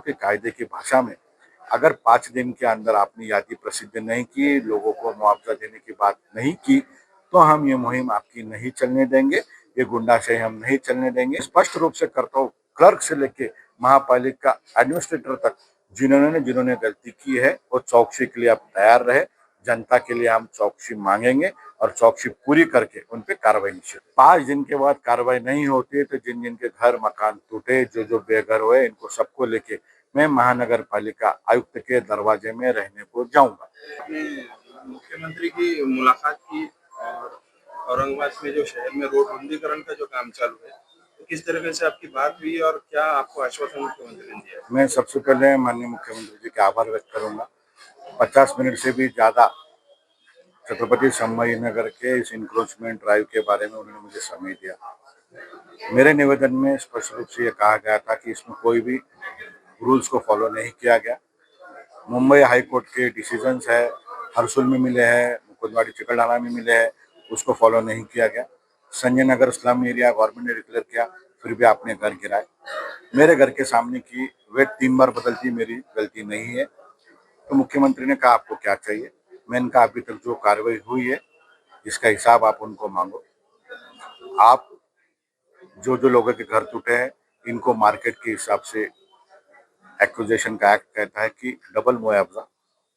कि कायदे की भाषा में अगर 5 दिन के अंदर आपने यादी प्रसिद्ध नहीं की, लोगों को मुआवजा देने की बात नहीं की, तो हम ये मुहिम आपकी नहीं चलने देंगे, ये गुंडाशाही हम नहीं चलने देंगे। स्पष्ट रूप से करता हूँ, क्लर्क से लेके महापालिका एडमिनिस्ट्रेटर तक जिन्होंने गलती की है वो चौकसी के लिए आप तैयार रहे। जनता के लिए हम चौकसी मांगेंगे और चौकसी पूरी करके उन पे कार्रवाई निश्चित। 5 दिन के बाद कार्रवाई नहीं होती तो जिन जिनके घर मकान टूटे, जो बेघर हुए, इनको सबको लेके मैं महानगर पालिका आयुक्त के दरवाजे में रहने को जाऊंगा। आपने मुख्यमंत्री की मुलाकात की और औरंगाबाद में जो शहर में रोड रुंदीकरण का जो काम चालू है, तो किस तरीके से आपकी बात हुई और क्या आपको आश्वासन मुख्यमंत्री ने दिया? मैं सबसे पहले माननीय मुख्यमंत्री जी का आभार व्यक्त करूंगा। 50 मिनट से भी ज्यादा छत्रपति संभाजीनगर के इस इंक्रोचमेंट ड्राइव के बारे में उन्होंने मुझे समय दिया। मेरे निवेदन में स्पष्ट रूप से यह कहा गया था कि इसमें कोई भी रूल्स को फॉलो नहीं किया गया। मुंबई हाई कोर्ट के डिसीजंस है, हरसुल में मिले हैं, मुकुंदवाड़ी चिकलडाना में मिले हैं, उसको फॉलो नहीं किया गया। Sanjay Nagar slum area government ने डिक्लेयर किया, फिर भी आपने घर गिराए। मेरे घर के सामने की वेट 3 बार बदलती मेरी गलती नहीं है। तो मुख्यमंत्री ने कहा आपको क्या चाहिए? मैंने कहा अभी तक जो कार्रवाई हुई है इसका हिसाब आप उनको मांगो। आप जो लोगों के घर टूटे हैं इनको मार्केट के हिसाब से एक्विजिशन का एक्ट कहता है कि डबल मुआवजा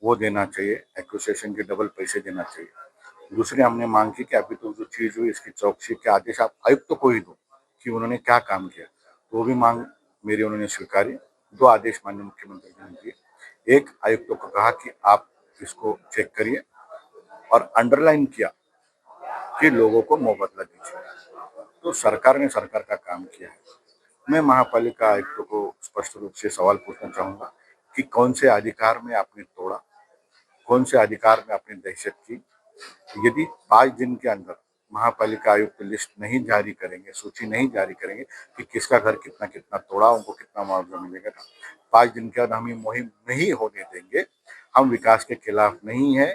वो देना चाहिए, एक्विजिशन के डबल पैसे देना चाहिए। दूसरी हमने मांग की कि अभी तो जो चीज हुई इसकी चौकसी के आदेश आप आयुक्त को ही दो कि उन्होंने क्या काम किया, तो वो भी मांग मेरी उन्होंने स्वीकारी। 2 आदेश माननीय मुख्यमंत्री जी ने दिए। एक आयुक्तों को कहा कि आप इसको चेक करिए और अंडरलाइन किया कि लोगों को मुआवजा दीजिए। तो सरकार ने सरकार का काम किया है। मैं महापालिका आयुक्त को स्पष्ट रूप से सवाल पूछना चाहूंगा कि कौन से अधिकार में आपने तोड़ा, कौन से अधिकार में आपने दहशत की। यदि 5 दिन के अंदर महापालिका आयुक्त लिस्ट नहीं जारी करेंगे, सूची नहीं जारी करेंगे कि किसका घर कितना कितना तोड़ा, उनको कितना मुआवजा मिलेगा, 5 दिन के अंदर हम ये मुहिम नहीं होने देंगे। हम विकास के खिलाफ नहीं है,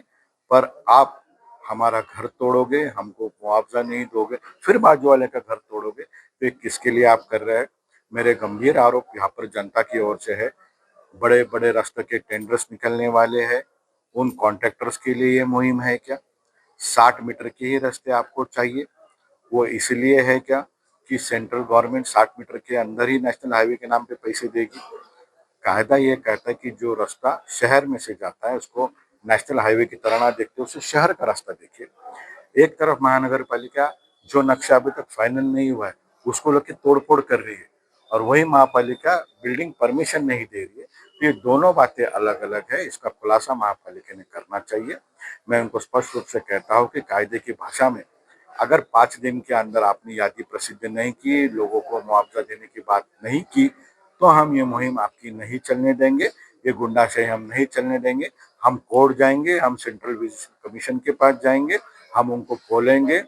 पर आप हमारा घर तोड़ोगे, हमको मुआवजा नहीं दोगे, फिर बाजू वाले का घर तोड़ोगे, तो किसके लिए आप कर रहे हैं? मेरे गंभीर आरोप यहाँ पर जनता की ओर से है। बड़े बड़े रास्ते के टेंडर्स निकलने वाले हैं, उन कॉन्ट्रैक्टर्स के लिए ये मुहिम है क्या? 60 मीटर के ही रास्ते आपको चाहिए, वो इसलिए है क्या कि सेंट्रल गवर्नमेंट 60 मीटर के अंदर ही नेशनल हाईवे के नाम पे पैसे देगी? कायदा ये कहता है कि जो रास्ता शहर में से जाता है उसको नेशनल हाईवे की तरह ना देखते, उसे शहर का रास्ता देखिए। एक तरफ महानगर पालिका जो नक्शा अभी तक फाइनल नहीं हुआ है उसको लेके तोड़फोड़ कर रही है और वही महापालिका बिल्डिंग परमिशन नहीं दे रही है। तो ये दोनों बातें अलग अलग है, इसका खुलासा महापालिका ने करना चाहिए। मैं उनको स्पष्ट रूप से कहता हूँ कि कायदे की भाषा में अगर 5 दिन के अंदर आपने यादी प्रसिद्ध नहीं की, लोगों को मुआवजा देने की बात नहीं की, तो हम ये मुहिम आपकी नहीं चलने देंगे, ये गुंडाशाही हम नहीं चलने देंगे। हम कोर्ट जाएंगे, हम सेंट्रल विजिलेंस कमीशन के पास जाएंगे, हम उनको बोलेंगे,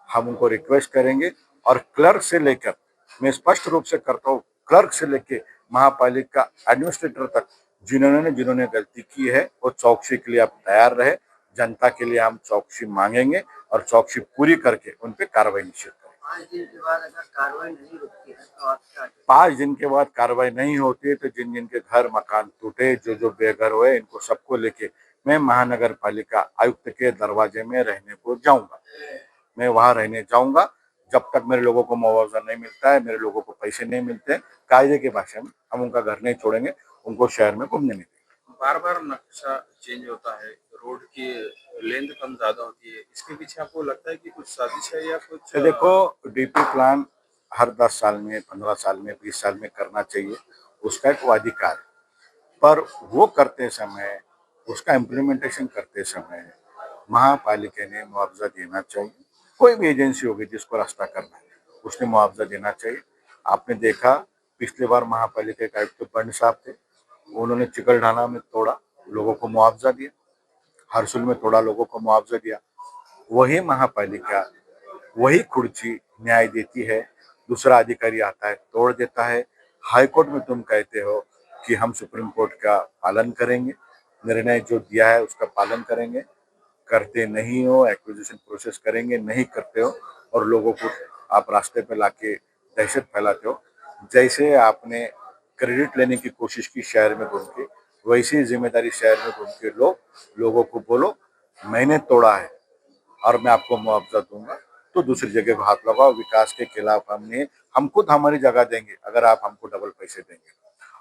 हम उनको रिक्वेस्ट करेंगे और क्लर्क से लेकर, मैं स्पष्ट रूप से करता हूँ, क्लर्क से लेकर महापालिका एडमिनिस्ट्रेटर तक जिन्होंने गलती की है वो चौकसी के लिए आप तैयार रहे। जनता के लिए हम चौकसी मांगेंगे और चौकसी पूरी करके उन पे कार्रवाई निश्चित करेंगे। 5 दिन के बाद अगर कार्रवाई नहीं रुकती है तो आप क्या? 5 दिन के बाद कार्रवाई नहीं होती तो जिन जिनके घर मकान टूटे, जो बेघर हुए, इनको सबको लेके मैं महानगर पालिका आयुक्त के दरवाजे में रहने को जाऊंगा। मैं वहां रहने जाऊंगा जब तक मेरे लोगों को मुआवजा नहीं मिलता है, मेरे लोगों को पैसे नहीं मिलते। कायदे की भाषा में हम उनका घर नहीं छोड़ेंगे, उनको शहर में घूमने नहीं देंगे। बार बार नक्शा चेंज होता है, रोड की लेंथ कम ज्यादा होती है, इसके पीछे आपको लगता है कि कुछ साजिश है या कुछ? तो देखो, डीपी प्लान हर 10 साल में, 15 साल में, 20 साल में करना चाहिए, उसका एक वो अधिकार है। पर वो करते समय, उसका इम्प्लीमेंटेशन करते समय महापालिका ने मुआवजा देना चाहिए। कोई भी एजेंसी होगी जिसको रास्ता करना है उसने मुआवजा देना चाहिए। आपने देखा पिछली बार महापालिका के आयुक्त बंड साहब थे, उन्होंने चिकलडाना में तोड़ा, लोगों को मुआवजा दिया, हरसुल में तोड़ा, लोगों को मुआवजा दिया। वही महापालिका, वही कुर्सी न्याय देती है, दूसरा अधिकारी आता है तोड़ देता है। हाई कोर्ट में तुम कहते हो कि हम सुप्रीम कोर्ट का पालन करेंगे, निर्णय जो दिया है उसका पालन करेंगे, करते नहीं हो, एक्विजिशन प्रोसेस करेंगे नहीं करते हो और लोगों को आप रास्ते पे लाके दहशत फैलाते हो। जैसे आपने क्रेडिट लेने की कोशिश की शहर में घूम के, वैसी जिम्मेदारी शहर में घूम के लोगों को बोलो मैंने तोड़ा है और मैं आपको मुआवजा दूंगा, तो दूसरी जगह को हाथ लगाओ। विकास के खिलाफ हम खुद हमारी जगह देंगे अगर आप हमको डबल पैसे देंगे।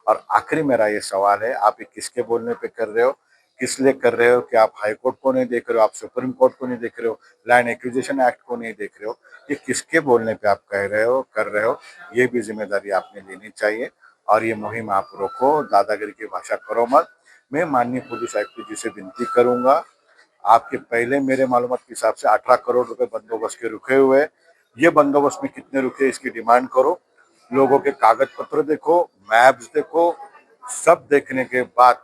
और आखिरी मेरा ये सवाल है, आप ये किसके बोलने पे कर रहे हो, किस लिए कर रहे हो? कि आप हाई कोर्ट को नहीं देख रहे हो, आप सुप्रीम कोर्ट को नहीं देख रहे हो, लैंड एक्विजिशन एक्ट को नहीं देख रहे हो? ये किसके बोलने पे आप कह रहे हो, कर रहे हो? ये भी जिम्मेदारी आपने लेनी चाहिए और ये मुहिम आप रोको, दादागिरी की भाषा करो मत। मैं माननीय पुलिस आयुक्त जी से विनती करूंगा, आपके पहले मेरे मालूमात के हिसाब से 18 करोड़ रुपए बंदोबस्त के रुके हुए हैं। ये बंदोबस्त में कितने रुके इसकी डिमांड करो, लोगों के कागज पत्र देखो, मैप्स देखो, सब देखने के बाद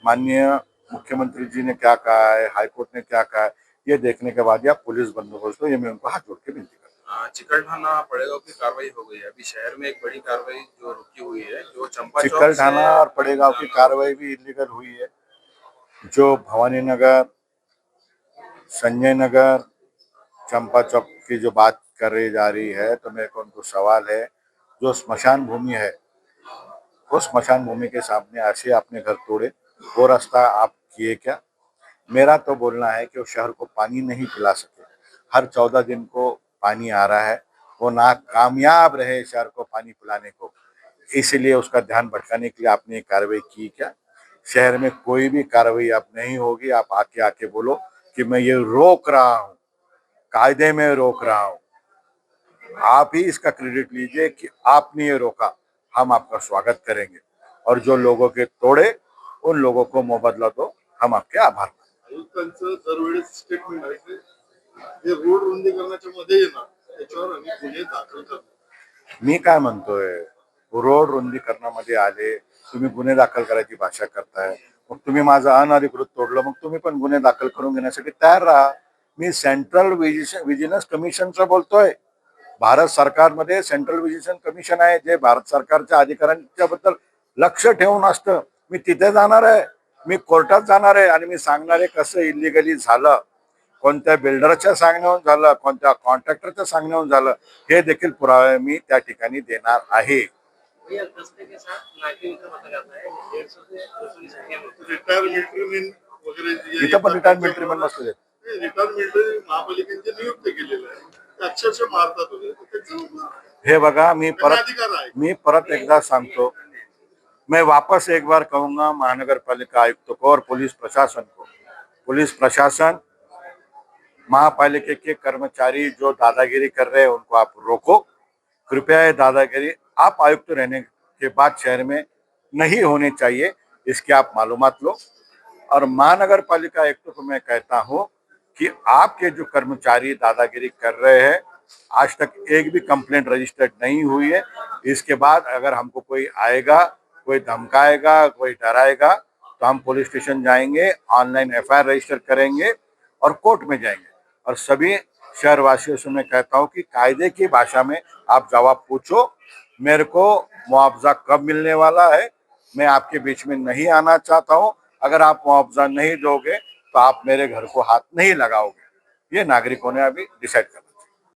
माननीय मुख्यमंत्री जी ने क्या कहा है, हाईकोर्ट ने क्या कहा है, ये देखने के बाद ही आप पुलिस बंदोबस्त दो। ये मैं उनको हाथ जोड़ के विनती करता हूँ। चिकलठाना पड़ेगांव की कार्रवाई हो गई है, अभी शहर में एक बड़ी कार्रवाई जो रुकी हुई है, जो चंपा चौक चिकल थाना से और पड़ेगांव की कार्रवाई भी इलीगल हुई है। जो भवानी नगर, संजय नगर, चंपा चौक की जो बात कर जा रही है, तो मेरे को उनको सवाल है, जो स्मशान भूमि है, उस स्मशान भूमि के सामने ऐसे आपने घर तोड़े, वो रास्ता आप किए क्या? मेरा तो बोलना है कि वो शहर को पानी नहीं पिला सके। हर 14 दिन को पानी आ रहा है, वो ना कामयाब रहे शहर को पानी पिलाने को, इसलिए उसका ध्यान भटकाने के लिए आपने कार्रवाई की क्या? शहर में कोई भी कार्रवाई अब नहीं होगी। आप आके बोलो कि मैं ये रोक रहा हूँ, कायदे में रोक रहा हूँ। आप ही इसका क्रेडिट लीजिए कि आपने ये रोका, हम आपका स्वागत करेंगे। और जो लोगों के तोड़े उन लोगों को मुआवजा दो, हम आपके आभार मानेंगे। आयुक्तांचं दरवेळेस स्टेटमेंट आहे की हे रोड रुंदीकरणाच्या मध्ये येणार त्याच्यावर आम्ही गुन्हे दाखल करणार। मी काय म्हणतोय, रोड रुंदीकरणामध्ये आले, तुम्ही गुन्हे दाखल करायची भाषा करताय, मग तुम्ही माझं अनधिकृत तोडलं, मग तुम्ही पण गुन्हे दाखल करून घेण्यासाठी तयार राहा। मी सेंट्रल विजिलन्स कमिशनचं बोलतोय। भारत सरकारमध्ये सेंट्रल विजिलन्स कमिशन आहे, जे भारत सरकारच्या अधिकाऱ्यांच्या बद्दल लक्ष ठेवून असतं। मी तिथे जाणार आहे, मी कोर्टात जाणार आहे आणि मी सांगणार आहे कसं इलिगली झालं, कोणत्या बिल्डरच्या सांगण्यावरून झालं, कोणत्या कॉन्ट्रॅक्टरच्या सांगण्यावरून झालं, हे देखील पुरावे मी त्या ठिकाणी देणार आहे। भैया दस्ते के साथ नाके का पता जाता है 150 से 200 की संख्या में रिटायर मिलिटरीमॅन वगैरे जे इथं पण रिटायर्ड मिलिटरीमॅन बसले, रिटायर मिलिटरी महापालिकेचे नियुक्त केलेलं आहे ते अक्षरशः मारतात वगैरे तर त्याचं हे बघा, मी अधिकार आहे। परत एकदा सांगतो, मैं वापस एक बार कहूंगा महानगर पालिका आयुक्त को और पुलिस प्रशासन को, पुलिस प्रशासन, महापालिका के कर्मचारी जो दादागिरी कर रहे हैं उनको आप रोको। कृपया ये दादागिरी आप आयुक्त रहने के बाद शहर में नहीं होनी चाहिए, इसकी आप मालूमात लो। और महानगर पालिका आयुक्त को मैं कहता हूं कि आपके जो कर्मचारी दादागिरी कर रहे हैं, आज तक एक भी कंप्लेंट रजिस्टर्ड नहीं हुई है। इसके बाद अगर हमको कोई आएगा, कोई धमकाएगा, कोई डराएगा, तो हम पुलिस स्टेशन जाएंगे, ऑनलाइन एफआईआर रजिस्टर करेंगे और कोर्ट में जाएंगे। और सभी शहरवासियों से मैं कहता हूं कि कायदे की भाषा में आप जवाब पूछो, मेरे को मुआवजा कब मिलने वाला है, मैं आपके बीच में नहीं आना चाहता हूं। अगर आप मुआवजा नहीं दोगे तो आप मेरे घर को हाथ नहीं लगाओगे। ये नागरिकों ने अभी डिसाइड करना।